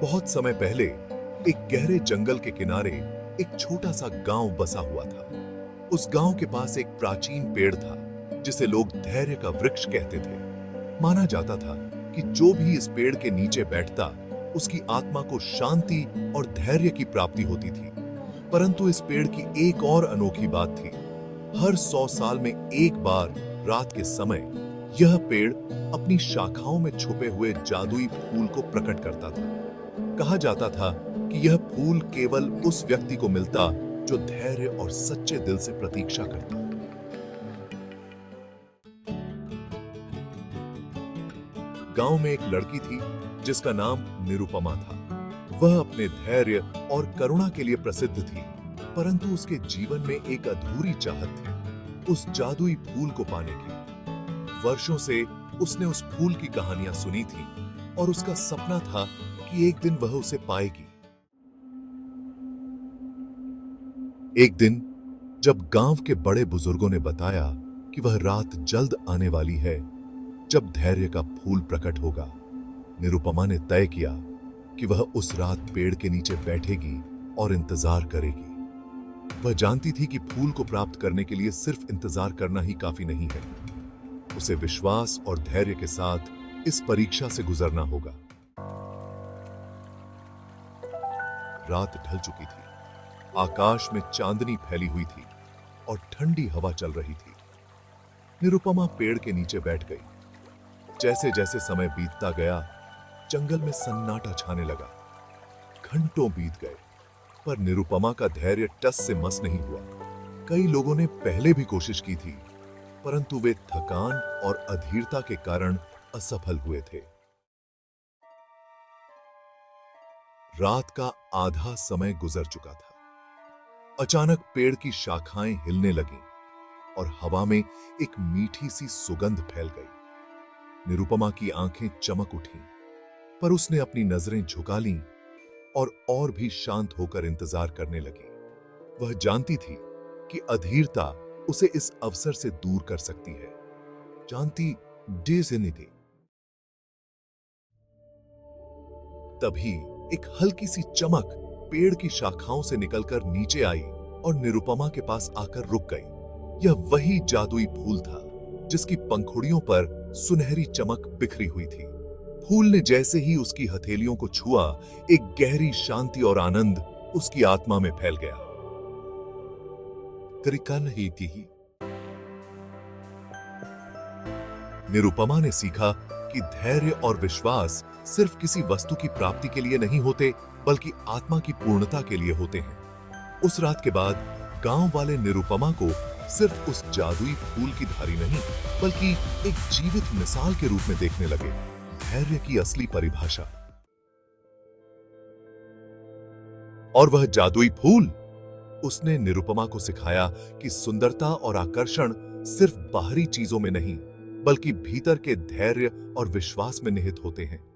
बहुत समय पहले एक गहरे जंगल के किनारे एक छोटा सा गांव बसा हुआ था। उस गांव के पास एक प्राचीन पेड़ था जिसे लोग धैर्य का वृक्ष कहते थे। माना जाता था कि जो भी इस पेड़ के नीचे बैठता उसकी आत्मा को शांति और धैर्य की प्राप्ति होती थी। परंतु इस पेड़ की एक और अनोखी बात थी। हर 100 साल में एक बार रात के समय यह पेड़ अपनी शाखाओं में छुपे हुए जादुई फूल को प्रकट करता था। कहा जाता था कि यह फूल केवल उस व्यक्ति को मिलता जो धैर्य और सच्चे दिल से प्रतीक्षा करता। गांव में एक लड़की थी जिसका नाम निरुपमा था। वह अपने धैर्य और करुणा के लिए प्रसिद्ध थी, परंतु उसके जीवन में एक अधूरी चाहत थी, उस जादुई फूल को पाने की। वर्षों से उसने उस फूल की कहानियां सुनी थी और उसका सपना था कि एक दिन वह उसे पाएगी। एक दिन जब गांव के बड़े बुजुर्गों ने बताया कि वह रात जल्द आने वाली है जब धैर्य का फूल प्रकट होगा, निरुपमा ने तय किया कि वह उस रात पेड़ के नीचे बैठेगी और इंतजार करेगी। वह जानती थी कि फूल को प्राप्त करने के लिए सिर्फ इंतजार करना ही काफी नहीं है। उसे विश्वास और धैर्य के साथ इस परीक्षा से गुजरना होगा। रात ढल चुकी थी, आकाश में चांदनी फैली हुई थी और ठंडी हवा चल रही थी। निरुपमा पेड़ के नीचे बैठ गई। जैसे जैसे समय बीतता गया, जंगल में सन्नाटा छाने लगा। घंटों बीत गए, पर निरुपमा का धैर्य टस से मस नहीं हुआ। कई लोगों ने पहले भी कोशिश की थी, परंतु वे थकान और अधीरता के कारण असफल हुए थे। रात का आधा समय गुजर चुका था। अचानक पेड़ की शाखाएं हिलने लगीं और हवा में एक मीठी सी सुगंध फैल गई। निरुपमा की आंखें चमक उठीं, पर उसने अपनी नजरें झुका लीं और भी शांत होकर इंतजार करने लगी। वह जानती थी कि अधीरता उसे इस अवसर से दूर कर सकती है। जानती थी। तभी एक हल्की सी चमक पेड़ की शाखाओं से निकलकर नीचे आई और निरुपमा के पास आकर रुक गई। यह वही जादुई फूल था जिसकी पंखुड़ियों पर सुनहरी चमक बिखरी हुई थी। फूल ने जैसे ही उसकी हथेलियों को छुआ, एक गहरी शांति और आनंद उसकी आत्मा में फैल गया। निरुपमा ने सीखा कि धैर्य और विश्वास सिर्फ किसी वस्तु की प्राप्ति के लिए नहीं होते, बल्कि आत्मा की पूर्णता के लिए होते हैं। उस रात के बाद गांव वाले निरुपमा को सिर्फ उस जादुई फूल की धारी नहीं, बल्कि एक जीवित मिसाल के रूप में देखने लगे। धैर्य की असली परिभाषा। और वह जादुई फूल, उसने निरुपमा को सिखाया कि सुंदरता और आकर्षण सिर्फ बाहरी चीजों में नहीं, बल्कि भीतर के धैर्य और विश्वास में निहित होते हैं।